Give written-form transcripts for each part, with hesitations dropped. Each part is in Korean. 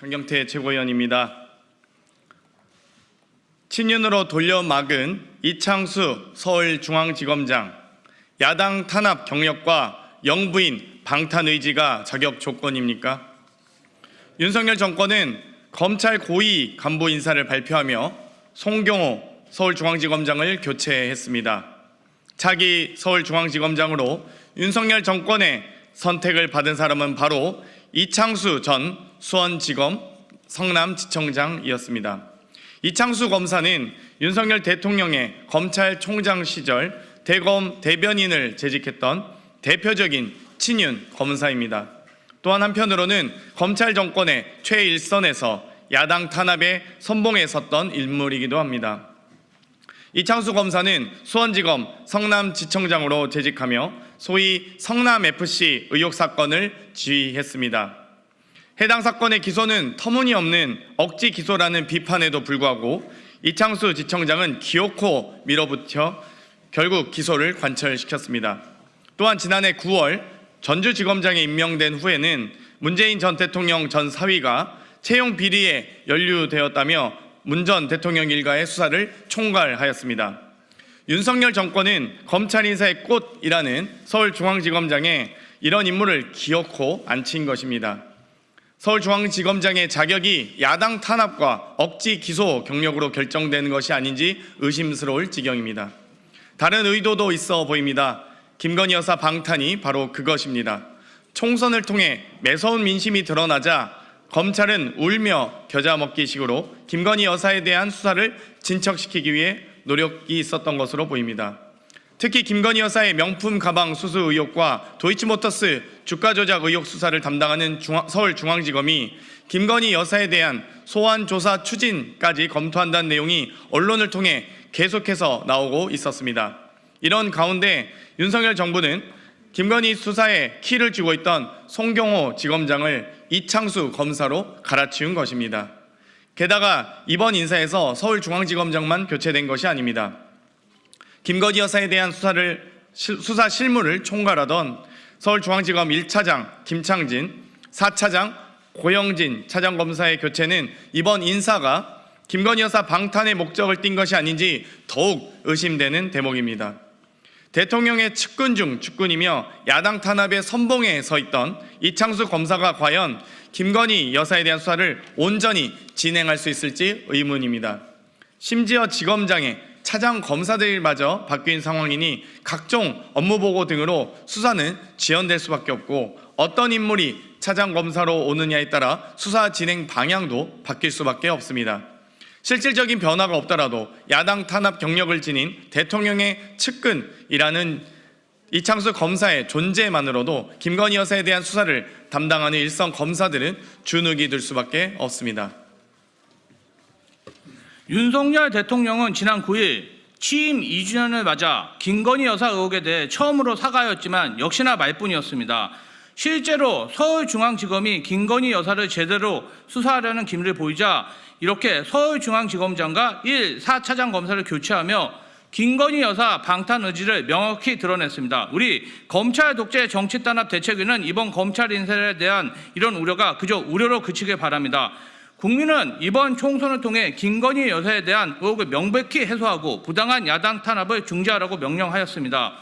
장경태 최고위원입니다. 친윤으로 돌려막은 이창수 서울중앙지검장, 야당 탄압 경력과 영부인 방탄 의지가 자격 조건입니까? 윤석열 정권은 검찰 고위 간부 인사를 발표하며 송경호 서울중앙지검장을 교체했습니다. 차기 서울중앙지검장으로 윤석열 정권의 선택을 받은 사람은 바로 이창수 전 수원지검 성남지청장이었습니다. 이창수 검사는 윤석열 대통령의 검찰총장 시절 대검 대변인을 재직했던 대표적인 친윤 검사입니다. 또한 한편으로는 검찰 정권의 최일선에서 야당 탄압에 선봉에 섰던 인물이기도 합니다. 이창수 검사는 수원지검 성남지청장으로 재직하며 소위 성남FC 의혹 사건을 지휘했습니다. 해당 사건의 기소는 터무니없는 억지 기소라는 비판에도 불구하고 이창수 지청장은 기어코 밀어붙여 결국 기소를 관철시켰습니다. 또한 지난해 9월 전주지검장에 임명된 후에는 문재인 전 대통령 전 사위가 채용 비리에 연루되었다며 문 전 대통령 일가의 수사를 총괄하였습니다. 윤석열 정권은 검찰 인사의 꽃이라는 서울중앙지검장에 이런 인물을 기어코 앉힌 것입니다. 서울중앙지검장의 자격이 야당 탄압과 억지 기소 경력으로 결정되는 것이 아닌지 의심스러울 지경입니다. 다른 의도도 있어 보입니다. 김건희 여사 방탄이 바로 그것입니다. 총선을 통해 매서운 민심이 드러나자 검찰은 울며 겨자 먹기식으로 김건희 여사에 대한 수사를 진척시키기 위해 노력이 있었던 것으로 보입니다. 특히 김건희 여사의 명품 가방 수수 의혹과 도이치모터스 주가 조작 의혹 수사를 담당하는 서울중앙지검이 김건희 여사에 대한 소환 조사 추진까지 검토한다는 내용이 언론을 통해 계속해서 나오고 있었습니다. 이런 가운데 윤석열 정부는 김건희 수사에 키를 쥐고 있던 송경호 지검장을 이창수 검사로 갈아치운 것입니다. 게다가 이번 인사에서 서울중앙지검장만 교체된 것이 아닙니다. 김건희 여사에 대한 수사 실무를 총괄하던 서울중앙지검 1차장 김창진, 4차장 고영진 차장검사의 교체는 이번 인사가 김건희 여사 방탄의 목적을 띈 것이 아닌지 더욱 의심되는 대목입니다. 대통령의 측근 중 측근이며 야당 탄압의 선봉에 서 있던 이창수 검사가 과연 김건희 여사에 대한 수사를 온전히 진행할 수 있을지 의문입니다. 심지어 지검장의 차장 검사들마저 바뀐 상황이니 각종 업무보고 등으로 수사는 지연될 수밖에 없고 어떤 인물이 차장 검사로 오느냐에 따라 수사 진행 방향도 바뀔 수밖에 없습니다. 실질적인 변화가 없더라도 야당 탄압 경력을 지닌 대통령의 측근이라는 이창수 검사의 존재만으로도 김건희 여사에 대한 수사를 담당하는 일선 검사들은 주눅이 들 수밖에 없습니다. 윤석열 대통령은 지난 9일 취임 2주년을 맞아 김건희 여사 의혹에 대해 처음으로 사과하였지만 역시나 말뿐이었습니다. 실제로 서울중앙지검이 김건희 여사를 제대로 수사하려는 기미를 보이자 이렇게 서울중앙지검장과 1, 4차장 검사를 교체하며 김건희 여사 방탄 의지를 명확히 드러냈습니다. 우리 검찰 독재 정치 탄압 대책위는 이번 검찰 인사에 대한 이런 우려가 그저 우려로 그치길 바랍니다. 국민은 이번 총선을 통해 김건희 여사에 대한 의혹을 명백히 해소하고 부당한 야당 탄압을 중지하라고 명령하였습니다.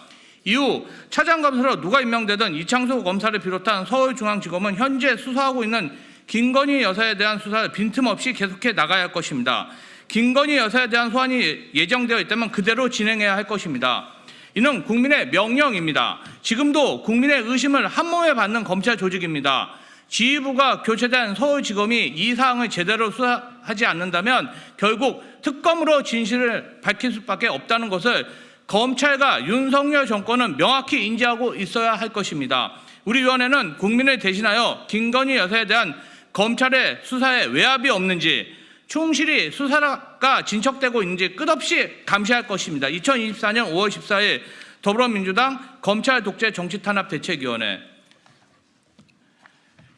이후 차장검사로 누가 임명되든 이창수 검사를 비롯한 서울중앙지검은 현재 수사하고 있는 김건희 여사에 대한 수사를 빈틈없이 계속해 나가야 할 것입니다. 김건희 여사에 대한 소환이 예정되어 있다면 그대로 진행해야 할 것입니다. 이는 국민의 명령입니다. 지금도 국민의 의심을 한몸에 받는 검찰 조직입니다. 지휘부가 교체된 서울지검이 이 사항을 제대로 수사하지 않는다면 결국 특검으로 진실을 밝힐 수밖에 없다는 것을 검찰과 윤석열 정권은 명확히 인지하고 있어야 할 것입니다. 우리 위원회는 국민을 대신하여 김건희 여사에 대한 검찰의 수사에 외압이 없는지 충실히 수사가 진척되고 있는지 끝없이 감시할 것입니다. 2024년 5월 14일 더불어민주당 검찰 독재 정치탄압 대책위원회.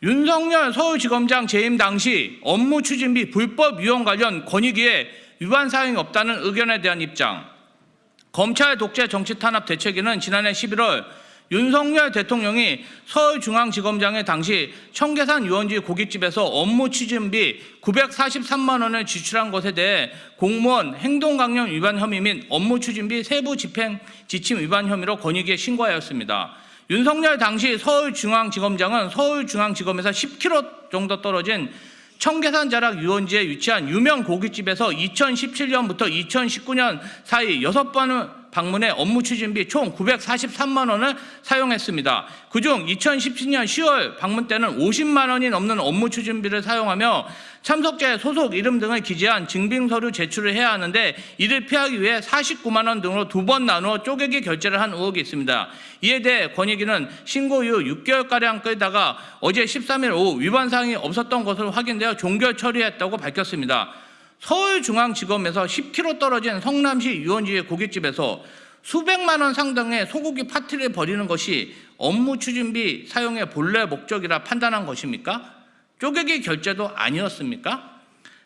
윤석열 서울지검장 재임 당시 업무 추진 및 불법 위원 관련 권익위에 위반 사항이 없다는 의견에 대한 입장. 검찰 독재 정치 탄압 대책위는 지난해 11월 윤석열 대통령이 서울중앙지검장에 당시 청계산 유원지 고깃집에서 업무 추진비 943만 원을 지출한 것에 대해 공무원 행동강령 위반 혐의 및 업무 추진비 세부 집행 지침 위반 혐의로 권익위에 신고하였습니다. 윤석열 당시 서울중앙지검장은 서울중앙지검에서 10km 정도 떨어진 청계산 자락 유원지에 위치한 유명 고깃집에서 2017년부터 2019년 사이 6번 방문해 업무 추진비 총 943만 원을 사용했습니다. 그중 2017년 10월 방문 때는 50만 원이 넘는 업무 추진비를 사용하며 참석자의 소속 이름 등을 기재한 증빙서류 제출을 해야 하는데 이를 피하기 위해 49만 원 등으로 2번 나누어 쪼개기 결제를 한 의혹이 있습니다. 이에 대해 권익위는 신고 이후 6개월가량 끌다가 어제 13일 오후 위반 사항이 없었던 것으로 확인되어 종결 처리했다고 밝혔습니다. 서울중앙지검에서 10km 떨어진 성남시 유원지의 고깃집에서 수백만 원 상당의 소고기 파티를 벌이는 것이 업무 추진비 사용의 본래 목적이라 판단한 것입니까? 쪼개기 결제도 아니었습니까?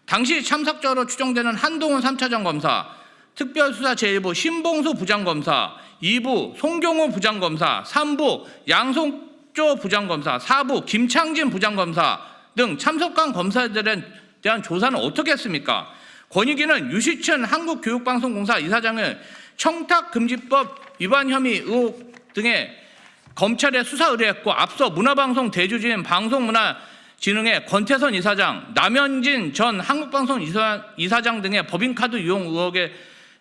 당시 참석자로 추정되는 한동훈 3차장 검사, 특별수사 제1부 신봉수 부장검사, 2부 송경호 부장검사, 3부 양송조 부장검사, 4부 김창진 부장검사 등 참석한 검사들에 대한 조사는 어떻게 했습니까? 권익위는 유시춘 한국교육방송공사 이사장을 청탁금지법 위반 혐의 의혹 등에 검찰에 수사 의뢰했고 앞서 문화방송 대주주인 방송문화진흥회 권태선 이사장, 남현진 전 한국방송 이사장 등의 법인카드 이용 의혹의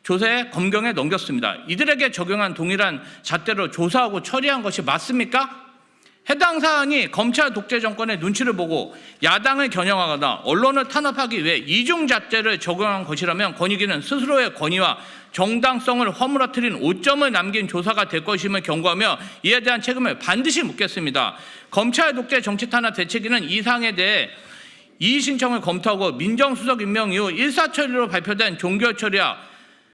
조사에 검경에 넘겼습니다. 이들에게 적용한 동일한 잣대로 조사하고 처리한 것이 맞습니까? 해당 사안이 검찰 독재 정권의 눈치를 보고 야당을 겨냥하거나 언론을 탄압하기 위해 이중잣대를 적용한 것이라면 권익위는 스스로의 권위와 정당성을 허물어뜨린 오점을 남긴 조사가 될 것임을 경고하며 이에 대한 책임을 반드시 묻겠습니다. 검찰 독재 정치 탄압 대책위는 이 사항에 대해 이의 신청을 검토하고 민정수석 임명 이후 일사처리로 발표된 종결 처리와